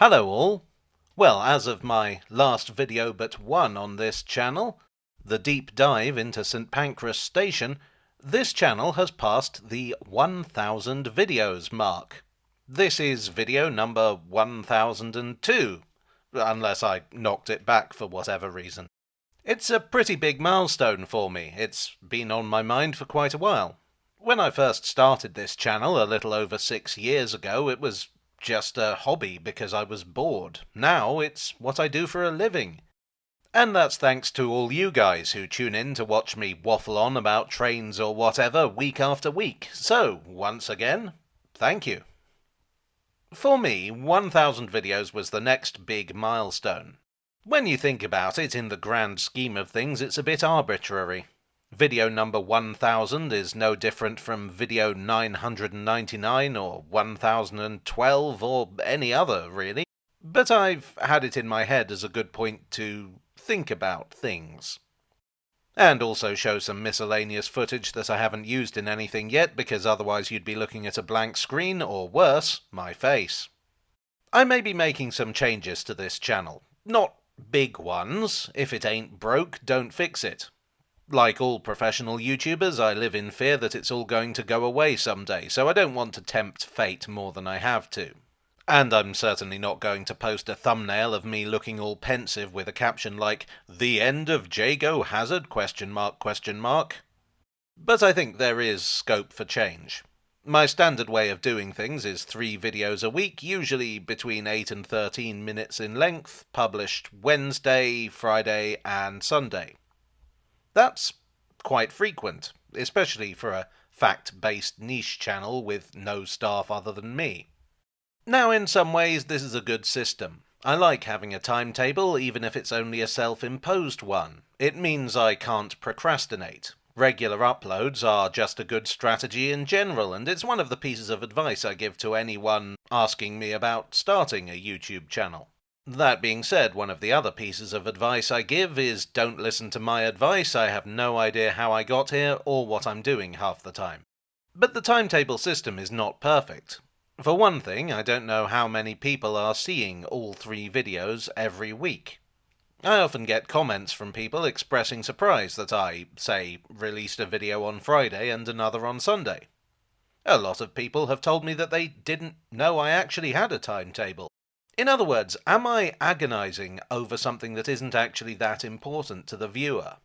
Hello all! Well, as of my last video but one on this channel, the deep dive into St Pancras Station, this channel has passed the 1000 videos mark. This is video number 1002, unless I knocked it back for whatever reason. It's a pretty big milestone for me. It's been on my mind for quite a while. When I first started this channel a little over 6 years ago, it was just a hobby because I was bored. Now it's what I do for a living. And that's thanks to all you guys who tune in to watch me waffle on about trains or whatever week after week. So, once again, thank you. For me, 1000 videos was the next big milestone. When you think about it, in the grand scheme of things, it's a bit arbitrary. Video number 1000 is no different from video 999 or 1012 or any other, really. But I've had it in my head as a good point to think about things. And also show some miscellaneous footage that I haven't used in anything yet, because otherwise you'd be looking at a blank screen, or worse, my face. I may be making some changes to this channel. Not big ones. If it ain't broke, don't fix it. Like all professional YouTubers, I live in fear that it's all going to go away someday, so I don't want to tempt fate more than I have to. And I'm certainly not going to post a thumbnail of me looking all pensive with a caption like, "The end of Jago Hazard?" But I think there is scope for change. My standard way of doing things is 3 videos a week, usually between 8 and 13 minutes in length, published Wednesday, Friday, and Sunday. That's quite frequent, especially for a fact-based niche channel with no staff other than me. Now, in some ways, this is a good system. I like having a timetable, even if it's only a self-imposed one. It means I can't procrastinate. Regular uploads are just a good strategy in general, and it's one of the pieces of advice I give to anyone asking me about starting a YouTube channel. That being said, one of the other pieces of advice I give is don't listen to my advice. I have no idea how I got here or what I'm doing half the time. But the timetable system is not perfect. For one thing, I don't know how many people are seeing all 3 videos every week. I often get comments from people expressing surprise that I, say, released a video on Friday and another on Sunday. A lot of people have told me that they didn't know I actually had a timetable. In other words, am I agonizing over something that isn't actually that important to the viewer?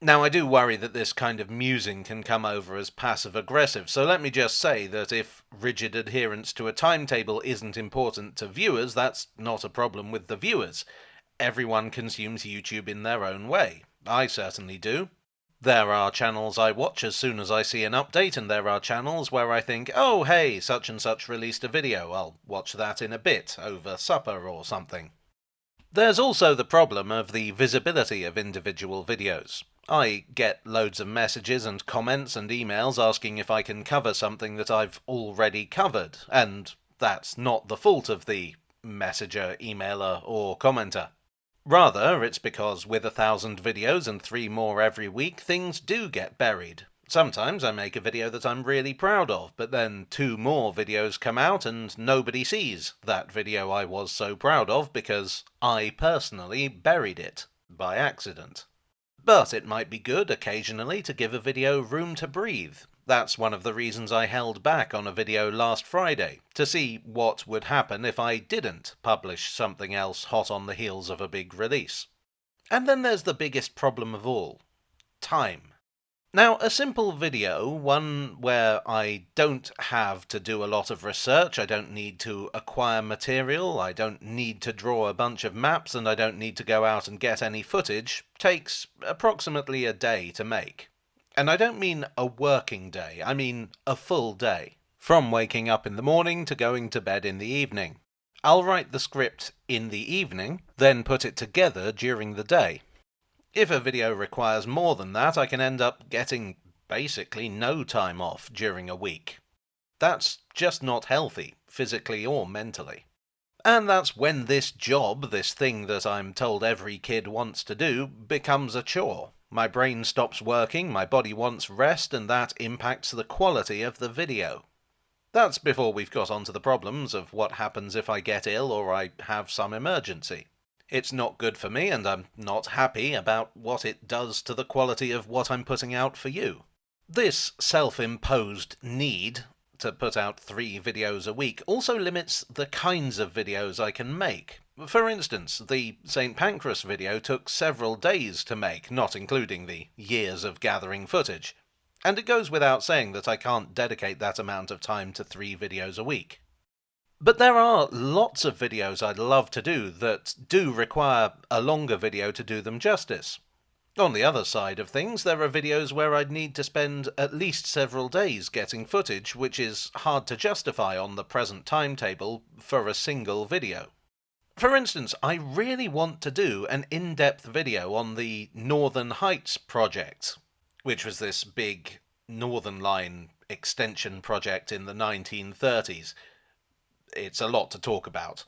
Now, I do worry that this kind of musing can come over as passive-aggressive, so let me just say that if rigid adherence to a timetable isn't important to viewers, that's not a problem with the viewers. Everyone consumes YouTube in their own way. I certainly do. There are channels I watch as soon as I see an update, and there are channels where I think, oh hey, such and such released a video, I'll watch that in a bit, over supper or something. There's also the problem of the visibility of individual videos. I get loads of messages and comments and emails asking if I can cover something that I've already covered, and that's not the fault of the messenger, emailer, or commenter. Rather, it's because with 1,000 videos and 3 more every week, things do get buried. Sometimes I make a video that I'm really proud of, but then 2 more videos come out and nobody sees that video I was so proud of because I personally buried it by accident. But it might be good occasionally to give a video room to breathe. That's one of the reasons I held back on a video last Friday, to see what would happen if I didn't publish something else hot on the heels of a big release. And then there's the biggest problem of all: time. Now, a simple video, one where I don't have to do a lot of research, I don't need to acquire material, I don't need to draw a bunch of maps, and I don't need to go out and get any footage, takes approximately a day to make. And I don't mean a working day, I mean a full day. From waking up in the morning to going to bed in the evening. I'll write the script in the evening, then put it together during the day. If a video requires more than that, I can end up getting basically no time off during a week. That's just not healthy, physically or mentally. And that's when this job, this thing that I'm told every kid wants to do, becomes a chore. My brain stops working, my body wants rest, and that impacts the quality of the video. That's before we've got onto the problems of what happens if I get ill or I have some emergency. It's not good for me, and I'm not happy about what it does to the quality of what I'm putting out for you. This self-imposed need to put out 3 videos a week also limits the kinds of videos I can make. For instance, the St. Pancras video took several days to make, not including the years of gathering footage. And it goes without saying that I can't dedicate that amount of time to 3 videos a week. But there are lots of videos I'd love to do that do require a longer video to do them justice. On the other side of things, there are videos where I'd need to spend at least several days getting footage, which is hard to justify on the present timetable for a single video. For instance, I really want to do an in-depth video on the Northern Heights project, which was this big Northern Line extension project in the 1930s. It's a lot to talk about.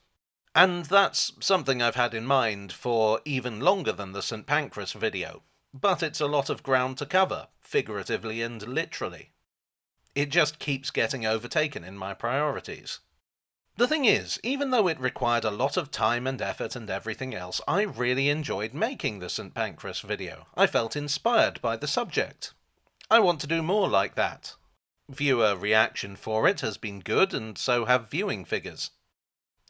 And that's something I've had in mind for even longer than the St. Pancras video. But it's a lot of ground to cover, figuratively and literally. It just keeps getting overtaken in my priorities. The thing is, even though it required a lot of time and effort and everything else, I really enjoyed making the St. Pancras video. I felt inspired by the subject. I want to do more like that. Viewer reaction for it has been good, and so have viewing figures.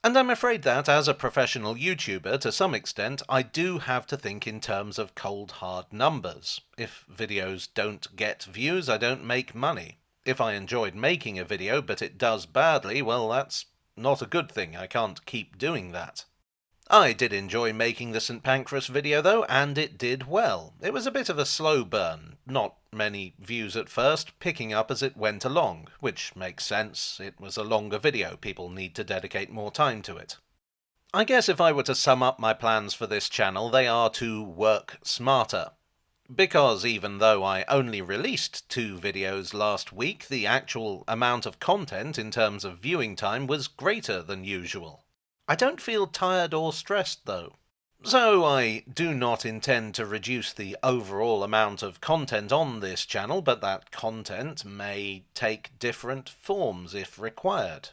And I'm afraid that, as a professional YouTuber, to some extent, I do have to think in terms of cold hard numbers. If videos don't get views, I don't make money. If I enjoyed making a video but it does badly, well, that's not a good thing. I can't keep doing that. I did enjoy making the St. Pancras video though, and it did well. It was a bit of a slow burn, not many views at first, picking up as it went along, which makes sense. It was a longer video, people need to dedicate more time to it. I guess if I were to sum up my plans for this channel, they are to work smarter. Because even though I only released 2 videos last week, the actual amount of content in terms of viewing time was greater than usual. I don't feel tired or stressed though. So I do not intend to reduce the overall amount of content on this channel, but that content may take different forms if required.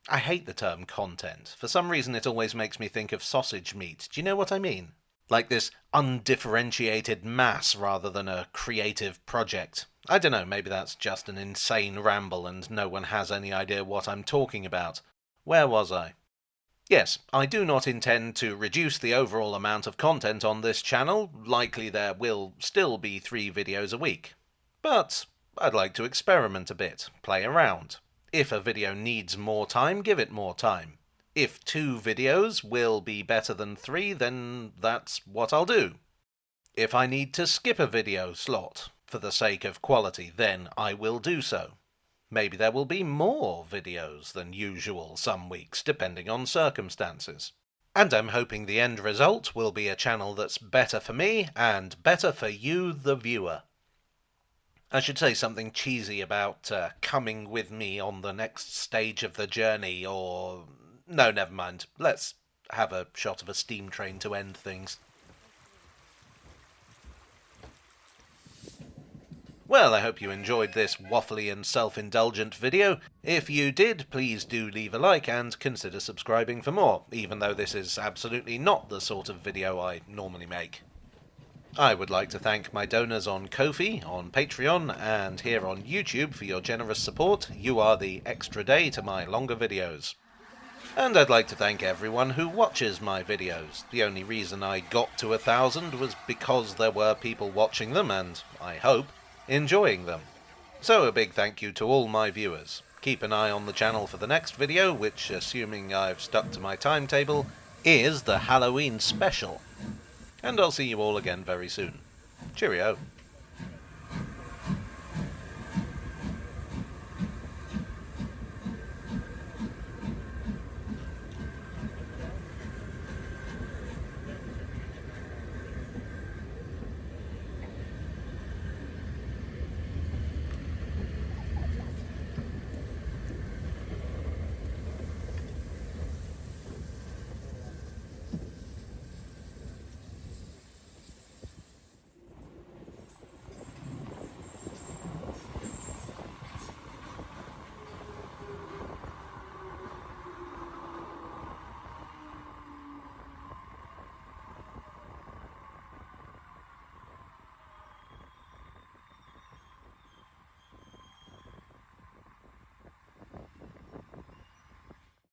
I hate the term content. For some reason it always makes me think of sausage meat. Do you know what I mean? Like this undifferentiated mass rather than a creative project. I don't know, maybe that's just an insane ramble and no one has any idea what I'm talking about. Where was I? Yes, I do not intend to reduce the overall amount of content on this channel. Likely there will still be 3 videos a week. But I'd like to experiment a bit, play around. If a video needs more time, give it more time. If 2 videos will be better than 3, then that's what I'll do. If I need to skip a video slot for the sake of quality, then I will do so. Maybe there will be more videos than usual some weeks, depending on circumstances. And I'm hoping the end result will be a channel that's better for me and better for you, the viewer. I should say something cheesy about coming with me on the next stage of the journey, or... No, never mind. Let's have a shot of a steam train to end things. Well, I hope you enjoyed this waffly and self-indulgent video. If you did, please do leave a like and consider subscribing for more, even though this is absolutely not the sort of video I normally make. I would like to thank my donors on Ko-fi, on Patreon, and here on YouTube for your generous support. You are the extra day to my longer videos. And I'd like to thank everyone who watches my videos. The only reason I got to 1,000 was because there were people watching them and, I hope, enjoying them. So a big thank you to all my viewers. Keep an eye on the channel for the next video, which, assuming I've stuck to my timetable, is the Halloween special. And I'll see you all again very soon. Cheerio.